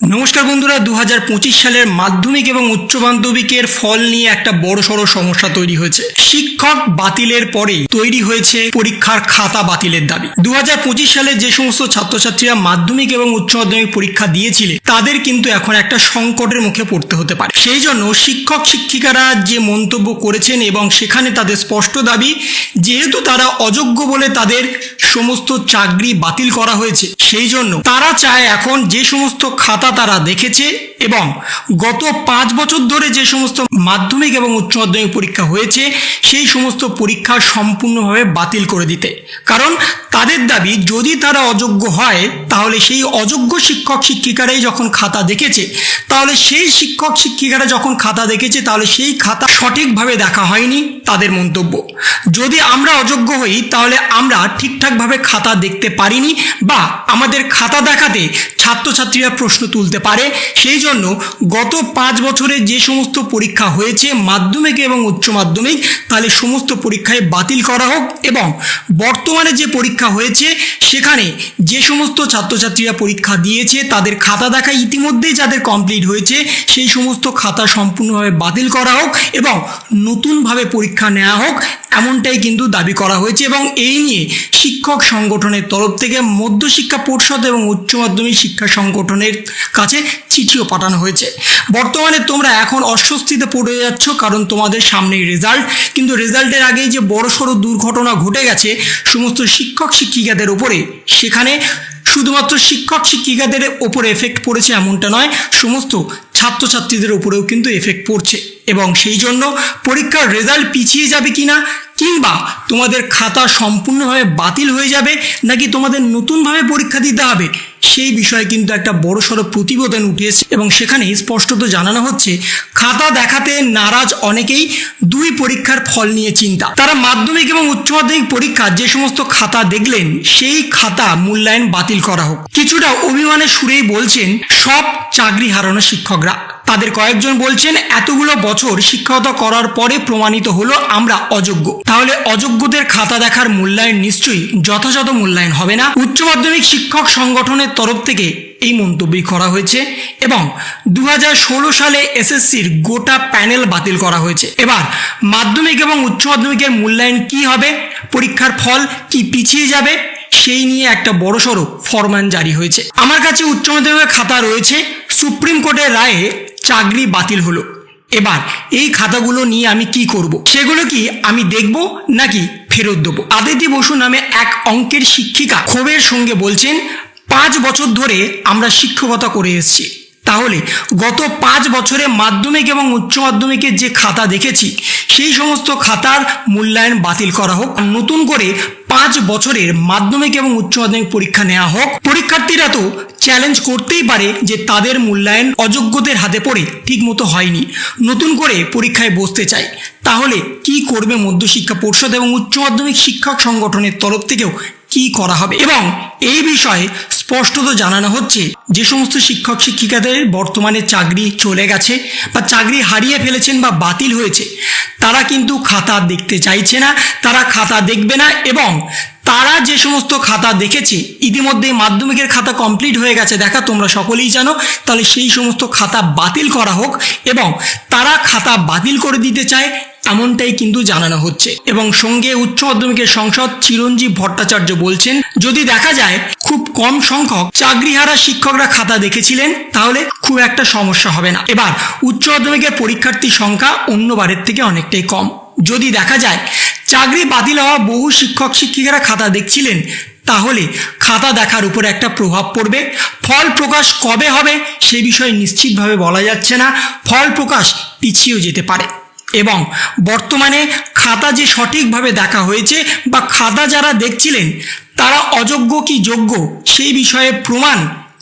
নমস্কার বন্ধুরা, 2025 সালের মাধ্যমিক এবং উচ্চ মাধ্যমিকের ফল নিয়ে একটা বড়সড় সমস্যা তৈরি হয়েছে। শিক্ষক বাতিলের পরে তৈরি হয়েছে পরীক্ষার খাতা বাতিলের দাবি। 2025 সালে যে সমস্ত ছাত্রছাত্রীরা মাধ্যমিক এবং উচ্চ মাধ্যমিক পরীক্ষা দিয়েছিলেন তাদের কিন্তু এখন একটা সংকটের মুখে পড়তে হতে পারে। সেই জন্য শিক্ষক শিক্ষিকারা যে মন্তব্য করেছেন এবং সেখানে তাদের স্পষ্ট দাবি, যেহেতু তারা অযোগ্য বলে তাদের সমস্ত চাকরি বাতিল করা হয়েছে, সেই জন্য তারা চায় এখন যে সমস্ত খাতা তারা দেখেছে এবং গত 5 বছর ধরে যে সমস্ত মাধ্যমিক এবং উচ্চ মাধ্যমিক পরীক্ষা হয়েছে সেই সমস্ত পরীক্ষা সম্পূর্ণভাবে বাতিল করে দিতে। কারণ তাদের দাবি, যদি তারা অযোগ্য হয় তাহলে সেই অযোগ্য শিক্ষক শিক্ষিকারাই যখন খাতা দেখেছে, তাহলে সেই শিক্ষক শিক্ষিকারা যখন খাতা দেখেছে তাহলে সেই খাতা সঠিকভাবে দেখা হয়নি তাদের মন্তব্য। যদি আমরা অযোগ্য হই তাহলে আমরা ঠিকঠাকভাবে খাতা দেখতে পারিনি বা আমাদের খাতা দেখাতে ছাত্রছাত্রীরা প্রশ্ন তুলতে পারে। সেই জন্য গত 5 বছরে যে সমস্ত পরীক্ষা হয়েছে মাধ্যমিক এবং উচ্চ মাধ্যমিক, তাহলে সমস্ত পরীক্ষায় বাতিল করা হোক এবং বর্তমানে যে পরীক্ষা হয়েছে সেখানে যে সমস্ত ছাত্রছাত্রীরা পরীক্ষা দিয়েছে তাদের খাতা দেখা ইতিমধ্যেই যাদের কমপ্লিট হয়েছে সেই সমস্ত খাতা সম্পূর্ণভাবে বাতিল করা হোক এবং নতুনভাবে পরীক্ষা নেওয়া হোক, এমনটাই কিন্তু দাবি করা হয়েছে। এবং এই নিয়ে শিক্ষক সংগঠনের তরফ থেকে মধ্যশিক্ষা পর্ষদ এবং উচ্চ মাধ্যমিক শিক্ষা সংগঠনের কাছে চিঠিও পাঠানো হয়েছে। বর্তমানে তোমরা এখন অস্বস্তিতে পড়ে যাচ্ছ, কারণ তোমাদের সামনেই রেজাল্ট, কিন্তু রেজাল্টের আগেই যে বড়সড় দুর্ঘটনা ঘটে গেছে সমস্ত শিক্ষক শিক্ষিকাদের উপরে, সেখানে শুধুমাত্র শিক্ষক শিক্ষিকাদের ওপরে এফেক্ট পড়েছে এমনটা নয়, সমস্ত ছাত্রছাত্রীদের উপরেও কিন্তু এফেক্ট পড়ছে। এবং সেই জন্য পরীক্ষার রেজাল্ট পিছিয়ে যাবে কিনা, কিংবা তোমাদের খাতা সম্পূর্ণভাবে বাতিল হয়ে যাবে নাকি তোমাদের নতুনভাবে পরীক্ষা দিতে হবে, সেই বিষয়ে কিন্তু একটা বড়সড় প্রতিবেদন উঠে এসেছে এবং সেখানে স্পষ্টত জানানো হচ্ছে খাতা দেখাতে নারাজ অনেকেই। 2 পরীক্ষার ফল নিয়ে চিন্তা। তারা মাধ্যমিক এবং উচ্চ মাধ্যমিক পরীক্ষার যে সমস্ত খাতা দেখলেন সেই খাতা মূল্যায়ন বাতিল করা হোক। কিছুটা অভিমানের সুরেই বলছেন সব চাকরি হারানো শিক্ষকরা। তাদের কয়েকজন বলছেন, এতগুলো বছর শিক্ষকতা করার পরে প্রমাণিত হলো আমরা অযোগ্য, তাহলে অযোগ্যদের খাতা দেখার মূল্যায়ন নিশ্চয়ই যথাযথ মূল্যায়ন হবে না। উচ্চ মাধ্যমিক শিক্ষক সংগঠনের তরফ থেকে এই মন্তব্যই করা হয়েছে এবং 2016 সালে এসএসসির গোটা প্যানেল বাতিল করা হয়েছে। এবার মাধ্যমিক এবং উচ্চ মাধ্যমিকের মূল্যায়ন কি হবে, পরীক্ষার ফল কি পিছিয়ে যাবে, সেই নিয়ে একটা বড়সড় ফরমান জারি হয়েছে। আমার কাছে উচ্চ মাধ্যমিকের খাতা রয়েছে, সুপ্রিম কোর্টের রায়ে চাকরি বাতিল হলো। এবার এই খাতাগুলো নিয়ে আমি কি করব, সেগুলো কি আমি দেখব নাকি ফেরত দেবো? আদিতি বসু নামে এক অঙ্কের শিক্ষিকা ক্ষোভের সঙ্গে বলছেন, 5 বছর ধরে আমরা শিক্ষকতা করে এসেছি, তাহলে গত 5 বছরে মাধ্যমিক এবং উচ্চ মাধ্যমিকের যে খাতা দেখেছি সেই সমস্ত খাতার মূল্যায়ন বাতিল করা হোক, নতুন করে 5 বছরের মাধ্যমিক এবং উচ্চ মাধ্যমিক পরীক্ষা নেওয়া হোক। পরীক্ষার্থীরা তো চ্যালেঞ্জ করতেই পারে যে তাদের মূল্যায়ন অযোগ্যদের হাতে পড়ে ঠিকমতো হয়নি, নতুন করে পরীক্ষায় বসতে চায়। তাহলে কি করবে মধ্যশিক্ষা পর্ষদ এবং উচ্চ মাধ্যমিক শিক্ষক সংগঠনের তরফ থেকেও কি করা হবে? এবং এই বিষয়ে স্পষ্টত জানানো হচ্ছে যে সমস্ত শিক্ষক শিক্ষিকাদের বর্তমানে চাকরি চলে গেছে বা চাকরি হারিয়ে ফেলেছেন বা বাতিল হয়েছে, তারা কিন্তু খাতা দেখতে চাইছে না, তারা খাতা দেখবে না এবং তারা যে সমস্ত খাতা দেখেছে ইতিমধ্যেই মাধ্যমিকের খাতা কমপ্লিট হয়ে গেছে দেখা, তোমরা সকলেই জানো, তাহলে সেই সমস্ত খাতা বাতিল করা হোক এবং তারা খাতা বাতিল করে দিতে চায়, এমনটাই কিন্তু জানানো হচ্ছে। এবং সঙ্গে উচ্চ মাধ্যমিকের সংসদ চিরঞ্জীব ভট্টাচার্য বলছেন, যদি দেখা যায় খুব কম সংখ্যক চাকরিহারা শিক্ষকরা খাতা দেখেছিলেন তাহলে খুব একটা সমস্যা হবে না। এবার উচ্চ মাধ্যমিকের পরীক্ষার্থীর সংখ্যা অন্যবারের থেকে অনেকটাই কম। যদি দেখা যায় চাকরি বাতিল হওয়া বহু শিক্ষক শিক্ষিকারা খাতা দেখছিলেন, তাহলে খাতা দেখার উপরে একটা প্রভাব পড়বে। ফল প্রকাশ কবে হবে সে বিষয়ে নিশ্চিতভাবে বলা যাচ্ছে না, ফল প্রকাশ পিছিয়েও যেতে পারে। এবং বর্তমানে খাতা যে সঠিকভাবে দেখা হয়েছে বা খাতা যারা দেখছিলেন তারা অযোগ্য কি যোগ্য সেই বিষয়ে প্রমাণ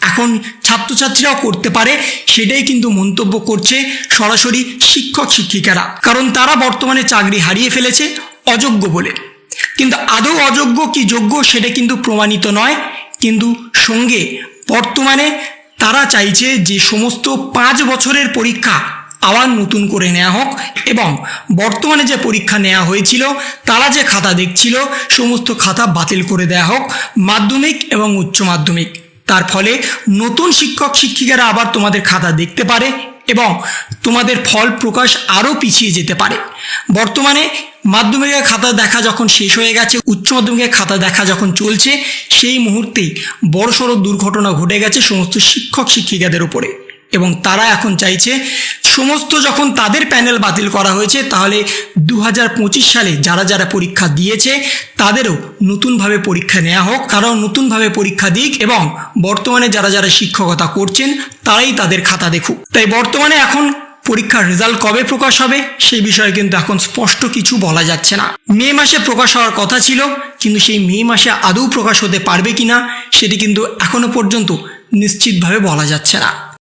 এখন ছাত্রছাত্রীরাও করতে পারে, সেটাই কিন্তু মন্তব্য করছে সরাসরি শিক্ষক শিক্ষিকারা। কারণ তারা বর্তমানে চাকরি হারিয়ে ফেলেছে অযোগ্য বলে, কিন্তু আদৌ অযোগ্য কি যোগ্য সেটা কিন্তু প্রমাণিত নয়। কিন্তু সঙ্গে বর্তমানে তারা চাইছে যে সমস্ত 5 বছরের পরীক্ষা আবার নতুন করে নেওয়া হোক এবং বর্তমানে যে পরীক্ষা নেওয়া হয়েছিল তারা যে খাতা দেখছিল সমস্ত খাতা বাতিল করে দেওয়া হোক, মাধ্যমিক এবং উচ্চ মাধ্যমিক। তার ফলে নতুন শিক্ষক শিক্ষিকারা আবার তোমাদের খাতা দেখতে পারে এবং তোমাদের ফল প্রকাশ আরও পিছিয়ে যেতে পারে। বর্তমানে মাধ্যমিকের খাতা দেখা যখন শেষ হয়ে গেছে, উচ্চ মাধ্যমিকের খাতা দেখা যখন চলছে, সেই মুহূর্তেই বড়সড় দুর্ঘটনা ঘটে গেছে সমস্ত শিক্ষক শিক্ষিকাদের উপরে এবং তারা এখন চাইছে সমস্ত যখন তাদের প্যানেল বাতিল করা হয়েছে, তাহলে 2025 সালে যারা যারা পরীক্ষা দিয়েছে তাদেরও নতুনভাবে পরীক্ষা নেওয়া হোক, তারাও নতুনভাবে পরীক্ষা দিক এবং বর্তমানে যারা যারা শিক্ষকতা করছেন তারাই তাদের খাতা দেখুক। তাই বর্তমানে এখন পরীক্ষার রেজাল্ট কবে প্রকাশ হবে সেই বিষয়ে কিন্তু এখন স্পষ্ট কিছু বলা যাচ্ছে না। মে মাসে প্রকাশ হওয়ার কথা ছিল, কিন্তু সেই মে মাসে আদৌ প্রকাশ হতে পারবে কিনা সেটি কিন্তু এখনো পর্যন্ত নিশ্চিতভাবে বলা যাচ্ছে না।